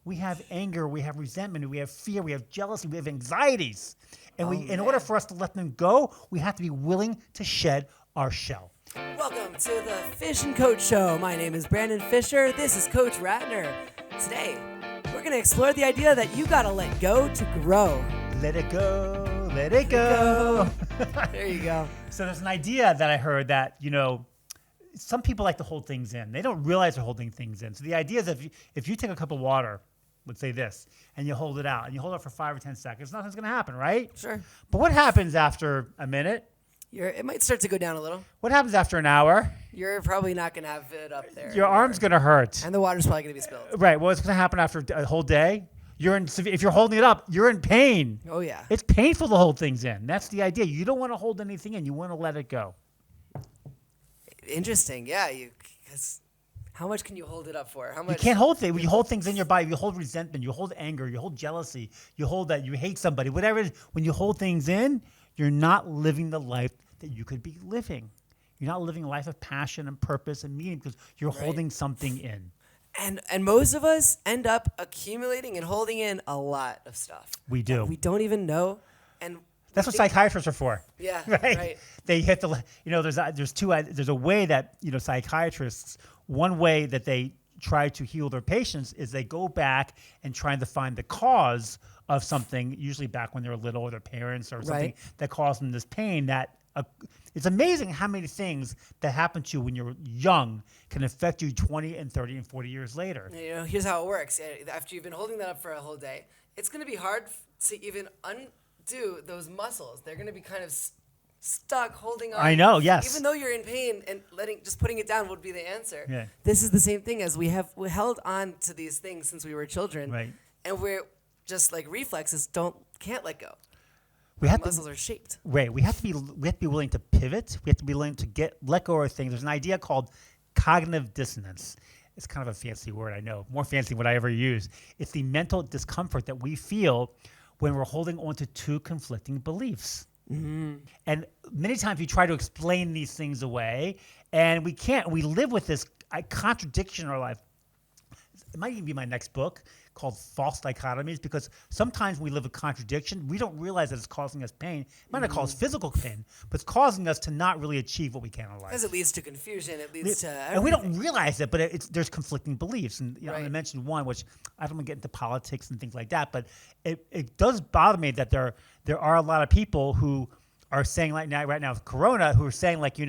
we have anger, we have resentment, we have fear, we have jealousy, we have anxieties. And in order for us to let them go, we have to be willing to shed our shell. Welcome to the Fish and Coach Show. My name is Brandon Fisher. This is Coach Ratner. Today, we're going to explore the idea that you got to let go to grow. Let it go, let it go. There you go. So there's an idea that I heard that, some people like to hold things in. They don't realize they're holding things in. So the idea is if you take a cup of water, let's say this, and you hold it out, and you hold it for 5 or 10 seconds, nothing's going to happen, right? Sure. But what happens after a minute? It might start to go down a little. What happens after an hour? You're probably not going to have it up there. Your arm's going to hurt. And the water's probably going to be spilled. Right. What's going to happen after a whole day? If you're holding it up, you're in pain. Oh, yeah. It's painful to hold things in. That's the idea. You don't want to hold anything in. You want to let it go. Interesting. Yeah. Because how much can you hold it up for? How much? You can't hold things. You hold things in your body. You hold resentment. You hold anger. You hold jealousy. You hold that you hate somebody. Whatever it is, when you hold things in, you're not living the life that you could be living. You're not living a life of passion and purpose and meaning because you're holding something in. And most of us end up accumulating and holding in a lot of stuff. We do. We don't even know. And that's what psychiatrists are for. Yeah, right. They hit the. There's a way that psychiatrists. One way that they try to heal their patients is they go back and try to find the cause of something. Usually back when they were little, or their parents, or something that caused them this pain. It's amazing how many things that happen to you when you're young can affect you 20 and 30 and 40 years later. Here's how it works. After you've been holding that up for a whole day, it's going to be hard to even undo those muscles. They're going to be kind of stuck holding on. I know, yes. Even though you're in pain and just putting it down would be the answer. Yeah. This is the same thing as we held on to these things since we were children. Right. And we're just like reflexes can't let go. Muscles are shaped. Right. We have to be willing to pivot. We have to be willing to let go of things. There's an idea called cognitive dissonance. It's kind of a fancy word, I know, more fancy than what I ever use. It's the mental discomfort that we feel when we're holding on to two conflicting beliefs. Mm-hmm. And many times we try to explain these things away, and we can't. We live with this contradiction in our life. It might even be my next book called False Dichotomies, because sometimes when we live a contradiction, we don't realize that it's causing us pain. It might not cause physical pain, but it's causing us to not really achieve what we can in life. Because it leads to confusion. It leads to everything. And we don't realize it, but there's conflicting beliefs. And right. I mentioned one, which I don't want to get into politics and things like that, but it does bother me that there are a lot of people who are saying right now with Corona, who are saying you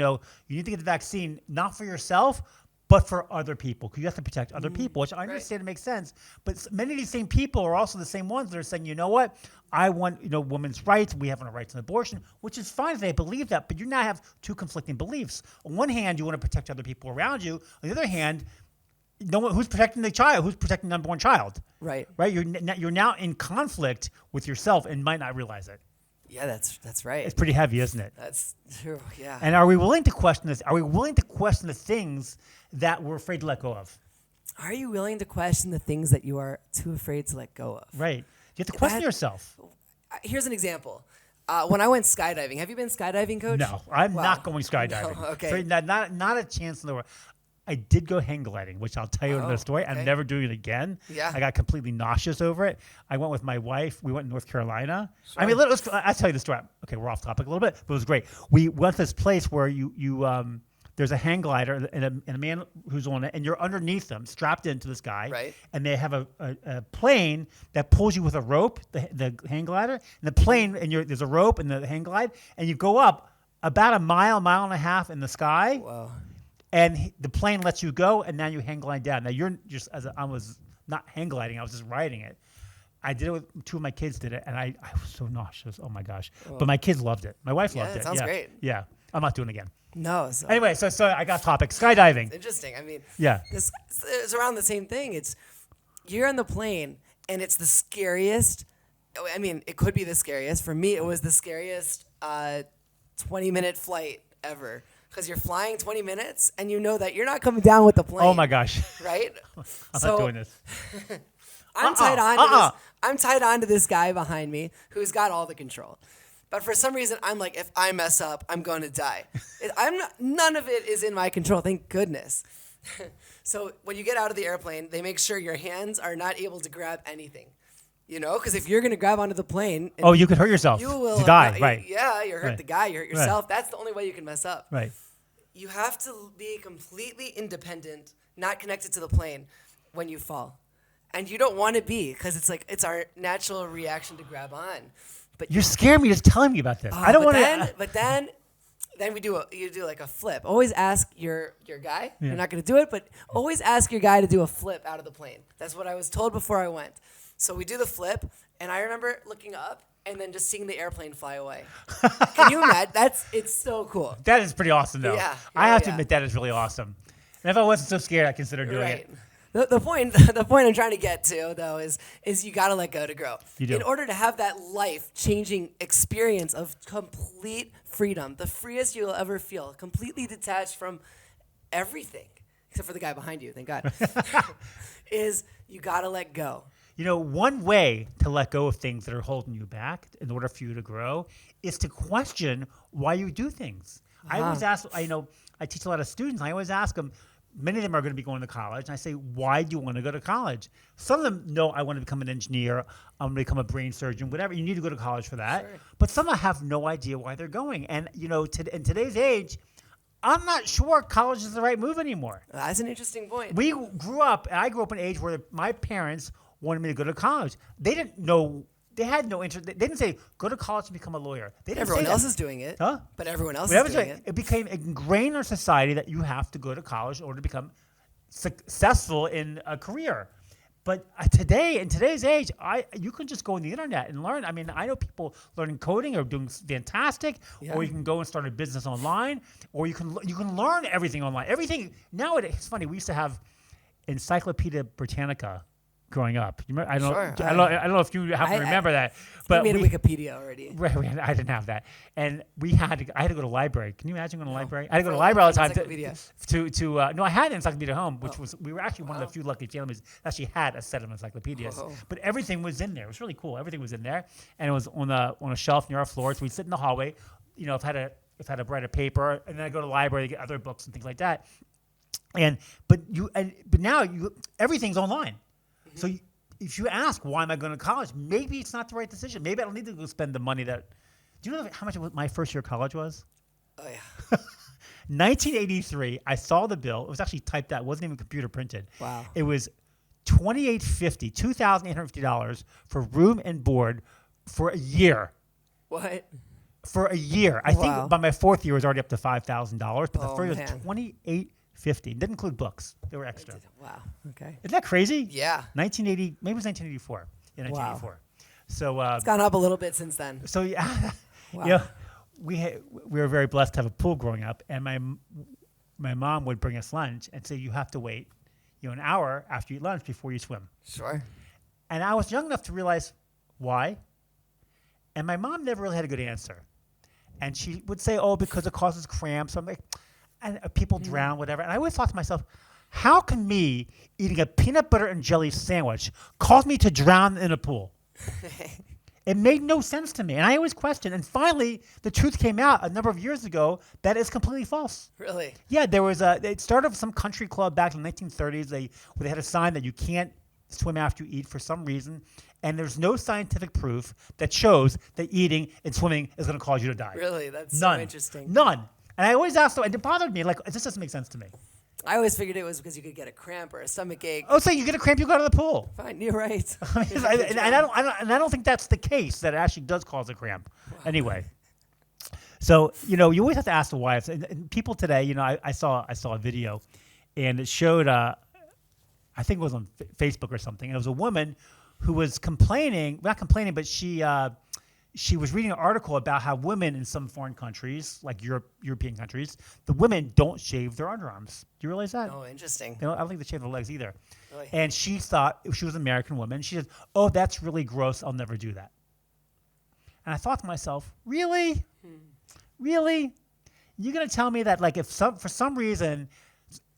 need to get the vaccine not for yourself, but for other people, because you have to protect other people, which I understand it makes sense. But many of these same people are also the same ones that are saying, you know what, I want women's rights. We have rights to abortion, which is fine if they believe that. But you now have two conflicting beliefs. On one hand, you want to protect other people around you. On the other hand, who's protecting the child? Who's protecting the unborn child? Right. Right. You're now in conflict with yourself and might not realize it. Yeah, that's right. It's pretty heavy, isn't it? That's true. Yeah. And are we willing to question this? Are we willing to question the things that we're afraid to let go of? Are you willing to question the things that you are too afraid to let go of? Right. You have to question yourself. Here's an example. When I went skydiving, have you been skydiving, Coach? No, I'm not going skydiving. No, okay. So not a chance in the world. I did go hang gliding, which I'll tell you in the story. Okay. I'm never doing it again. Yeah. I got completely nauseous over it. I went with my wife. We went to North Carolina. Sure. I mean, I'll tell you the story. Okay, we're off topic a little bit, but it was great. We went to this place where there's a hang glider and a man who's on it, and you're underneath them, strapped into this guy. Right. And they have a plane that pulls you with a rope, the hang glider, and the plane, and there's a rope and the hang glide, and you go up about a mile and a half in the sky. Wow. And the plane lets you go, and now you hang glide down. Now you're just I was not hang gliding; I was just riding it. I did it with two of my kids. Did it, and I was so nauseous. Oh my gosh! Well, but my kids loved it. My wife loved it. Sounds great. Yeah, I'm not doing it again. No. Anyway, so I got topic skydiving. It's interesting. I mean, it's around the same thing. You're on the plane, and it's the scariest. I mean, it could be the scariest. For me, it was the scariest 20-minute flight ever. Because you're flying 20 minutes and you know that you're not coming down with the plane. Oh my gosh! Right? I'm not doing this. I'm tied on to this guy behind me who's got all the control. But for some reason, I'm like, if I mess up, I'm going to die. None of it is in my control. Thank goodness. So when you get out of the airplane, they make sure your hands are not able to grab anything. You know, because if you're going to grab onto the plane, Oh, you could hurt yourself. you will to die, right? Yeah, you hurt Right. the guy, you hurt yourself. That's the only way you can mess up. Right. You have to be completely independent, not connected to the plane when you fall. And you don't want to be, because it's our natural reaction to grab on. But You're scaring me just telling me about this. I don't want to. But then you do like a flip. Always ask your guy. Yeah. You're not going to do it, but always ask your guy to do a flip out of the plane. That's what I was told before I went. So we do the flip, and I remember looking up and then just seeing the airplane fly away. Can you imagine? It's so cool. That is pretty awesome, though. Yeah. I have to Yeah. admit that is really awesome. And if I wasn't so scared, I'd consider doing Right. it. The point I'm trying to get to though is you got to let go to grow. You do. In order to have that life-changing experience of complete freedom, the freest you'll ever feel, completely detached from everything except for the guy behind you, thank God. Is you got to let go. You know, one way to let go of things that are holding you back in order for you to grow is to question why you do things. I always ask, I teach a lot of students. I always ask them, many of them are going to be going to college. And I say, why do you want to go to college? Some of them know I want to become an engineer. I'm going to become a brain surgeon, whatever. You need to go to college for that. Sure. But some have no idea why they're going. And, you know, in today's age, I'm not sure college is the right move anymore. That's an interesting point. I grew up in an age where my parents wanted me to go to college. They didn't know. They had no interest. They didn't say, go to college and become a lawyer. They didn't Everyone say else that. is doing it. Huh? But everyone else Whatever is doing it. It became ingrained in our society that you have to go to college in order to become successful in a career. But in today's age, you can just go on the internet and learn. I mean, I know people learning coding are doing fantastic, or you can go and start a business online, or you can learn everything online. Everything nowadays. It's funny. We used to have Encyclopedia Britannica growing up. You remember, Sure. I don't know if you happen to remember that, but we made a Wikipedia already. Right, I didn't have that, and I had to go to the library. Can you imagine going to the library? I had to go to the For library all the time. encyclopedia. No, I had an encyclopedia at home, which we were actually one of the few lucky families that actually had a set of encyclopedias. Oh. But everything was in there. It was really cool. Everything was in there, and it was on a shelf near our floor. So we'd sit in the hallway. You know, if I had to write a paper, and then I go to the library to get other books and things like that. But now everything's online. Mm-hmm. So if you ask, why am I going to college? Maybe it's not the right decision. Maybe I don't need to go spend the money that. Do you know how much my first year of college was? Oh, yeah. 1983. I saw the bill. It was actually typed out. It wasn't even computer printed. Wow. It was $2,850 for room and board for a year. What? For a year. I Wow. think by my fourth year it was already up to $5,000. But the Oh, first man. was $2,850. Didn't include books. They were extra. Wow. Okay. Isn't that crazy? Yeah. 1980. Maybe it was 1984. Yeah, 1984. So. It's gone up a little bit since then. So yeah, Wow. yeah, we were very blessed to have a pool growing up, and my mom would bring us lunch and say, you have to wait, an hour after you eat lunch before you swim. Sure. And I was young enough to realize why, and my mom never really had a good answer. And she would say, oh, because it causes cramps. I'm like, and people drown, whatever. And I always thought to myself, how can me eating a peanut butter and jelly sandwich cause me to drown in a pool? It made no sense to me. And I always questioned. And finally, the truth came out a number of years ago that is completely false. Really? Yeah, it started with some country club back in the 1930s where they had a sign that you can't swim after you eat for some reason. And there's no scientific proof that shows that eating and swimming is going to cause you to die. Really? That's None. so interesting. None. And I always asked, and it bothered me. Like, this doesn't make sense to me. I always figured it was because you could get a cramp or a stomach ache. Oh, so you get a cramp, you go to the pool. Fine, you're right. and I don't think that's the case, that it actually does cause a cramp. Wow. Anyway. So, you always have to ask the why. And people today, I saw a video, and it showed, I think it was on Facebook or something, and it was a woman who was not complaining, but she was reading an article about how women in some foreign countries, like European countries, the women don't shave their underarms. Do you realize that? Oh, interesting. I don't think they shave their legs either. Really? And she thought, she was an American woman, she said, oh, that's really gross. I'll never do that. And I thought to myself, really? Really? You're going to tell me that, like, if for some reason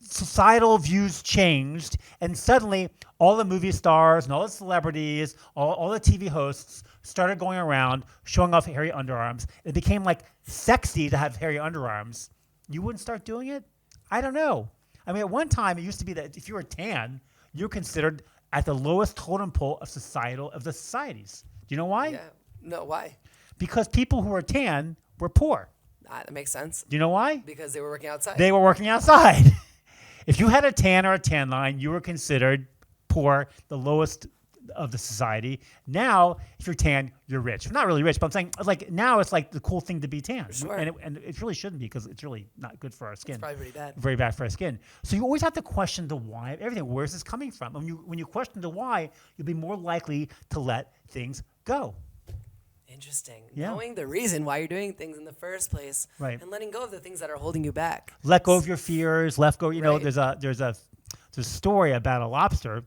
societal views changed and suddenly all the movie stars and all the celebrities, all the TV hosts started going around showing off hairy underarms, it became like sexy to have hairy underarms, you wouldn't start doing it? I don't know. I mean, at one time, it used to be that if you were tan, you're considered at the lowest totem pole of the societies. Do you know why? Yeah. No, why? Because people who were tan were poor. That makes sense. Do you know why? Because they were working outside. They were working outside. If you had a tan or a tan line, you were considered poor, the lowest of the society. Now, if you're tan, you're rich. Not really rich, but I'm saying like now it's like the cool thing to be tan. Sure. And it really shouldn't be because it's really not good for our skin. It's probably pretty bad. Very bad for our skin. So you always have to question the why of everything. Where's this coming from? When you question the why, you'll be more likely to let things go. Interesting. Yeah. Knowing the reason why you're doing things in the first place, Right. and letting go of the things that are holding you back. Let go of your fears. Let go. You know, Right. there's a story about a lobster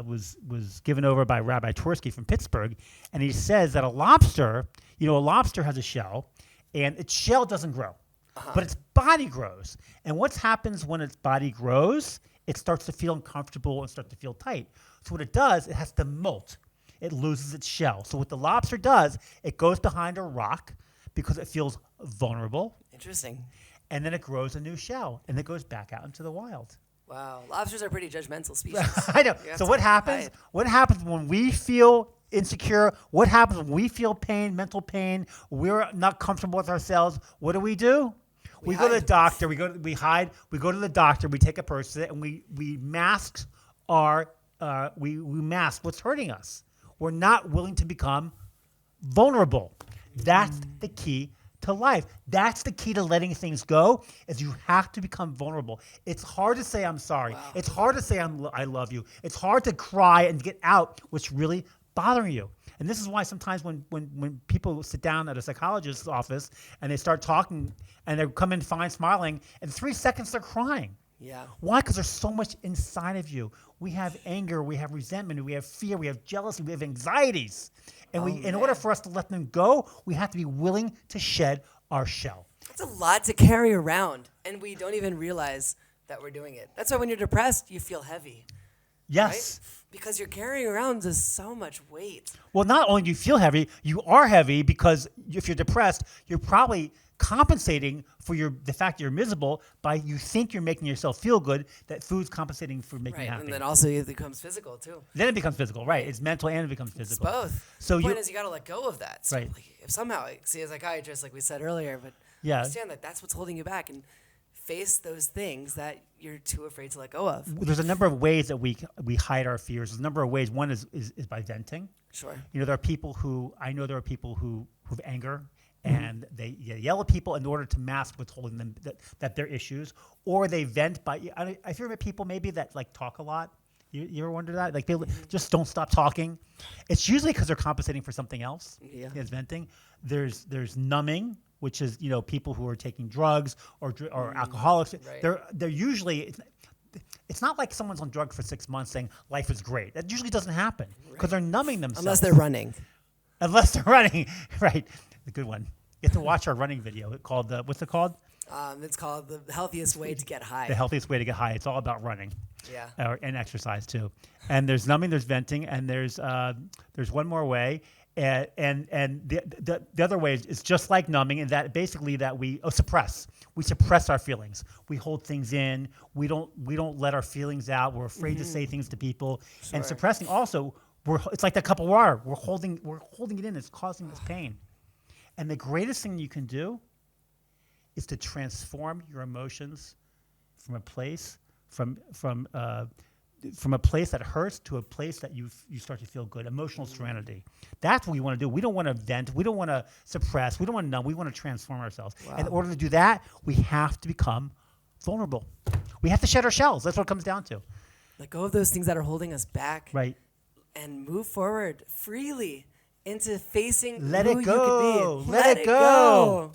was given over by Rabbi Twersky from Pittsburgh, and he says that a lobster has a shell, and its shell doesn't grow, but its body grows. And what happens when its body grows? It starts to feel uncomfortable and start to feel tight. So what it does, it has to molt. It loses its shell. So what the lobster does, it goes behind a rock because it feels vulnerable, Interesting. and then it grows a new shell, and it goes back out into the wild. Wow. Lobsters are pretty judgmental species. I know. You have So to what happens? hide. What happens when we feel insecure? What happens when we feel pain, mental pain? We're not comfortable with ourselves. What do? We go to the hide. doctor. We hide. We go to the doctor. We take a Percocet and we mask we mask what's hurting us. We're not willing to become vulnerable. That's the key to life. That's the key to letting things go, is you have to become vulnerable. It's hard to say I'm sorry. Wow. It's hard to say I love you. It's hard to cry and get out what's really bothering you. And this is why sometimes when people sit down at a psychologist's office and they start talking and they come in fine smiling, in 3 seconds they're crying. Yeah. Why? Because there's so much inside of you. We have anger, we have resentment, we have fear, we have jealousy, we have anxieties. And in order for us to let them go, we have to be willing to shed our shell. That's a lot to carry around, and we don't even realize that we're doing it. That's why when you're depressed, you feel heavy. Yes. Right? Because you're carrying around just so much weight. Well, not only do you feel heavy, you are heavy because if you're depressed, you're probably compensating for the fact that you're miserable by you think you're making yourself feel good, that food's compensating for making you Right. happy. And then also it becomes physical too. Then it becomes physical, right? It's mental and it becomes It's physical. both. So The point is you got to let go of that. So Right. like, if somehow, see, as a psychiatrist, like we said earlier, but Yeah. understand that that's what's holding you back and face those things that you're too afraid to let go of. There's a number of ways that we hide our fears. There's a number of ways. One is by venting. Sure. You know, there are people who have anger and they yell at people in order to mask what's holding them, that their issues, or they vent by. I hear about people maybe that like talk a lot. You ever wonder that? Like people just don't stop talking. It's usually because they're compensating for something else. Yeah. It's venting. There's numbing, which is people who are taking drugs or alcoholics. Right. They're usually. It's not like someone's on drugs for 6 months saying life is great. That usually doesn't happen because they're numbing themselves. Unless they're running. Unless they're running, right? The good one. You have to watch our running video. Called what's it called? It's called The Healthiest Way to Get High. The healthiest way to get high. It's all about running. Yeah. And exercise too. And there's numbing, there's venting, and there's one more way. And the other way is just like numbing, in that basically that we suppress. We suppress our feelings. We hold things in. We don't let our feelings out. We're afraid to say things to people. Sure. And suppressing also, it's like that cup of water. We're holding it in. It's causing us pain. And the greatest thing you can do is to transform your emotions from a place that hurts to a place that you start to feel good. Emotional serenity. That's what we want to do. We don't want to vent. We don't want to suppress. We don't want to numb. We want to transform ourselves. Wow. And in order to do that, we have to become vulnerable. We have to shed our shells. That's what it comes down to. Let go of those things that are holding us back. Right. And move forward freely into facing Let who it you go. could be. Let it go.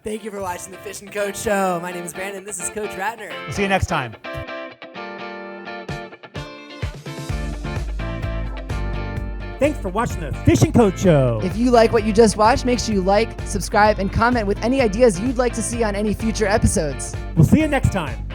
Thank you for watching the Fish and Coach Show. My name is Brandon. This is Coach Ratner. We'll see you next time. Thanks for watching the Fish and Coach Show. If you like what you just watched, make sure you like, subscribe, and comment with any ideas you'd like to see on any future episodes. We'll see you next time.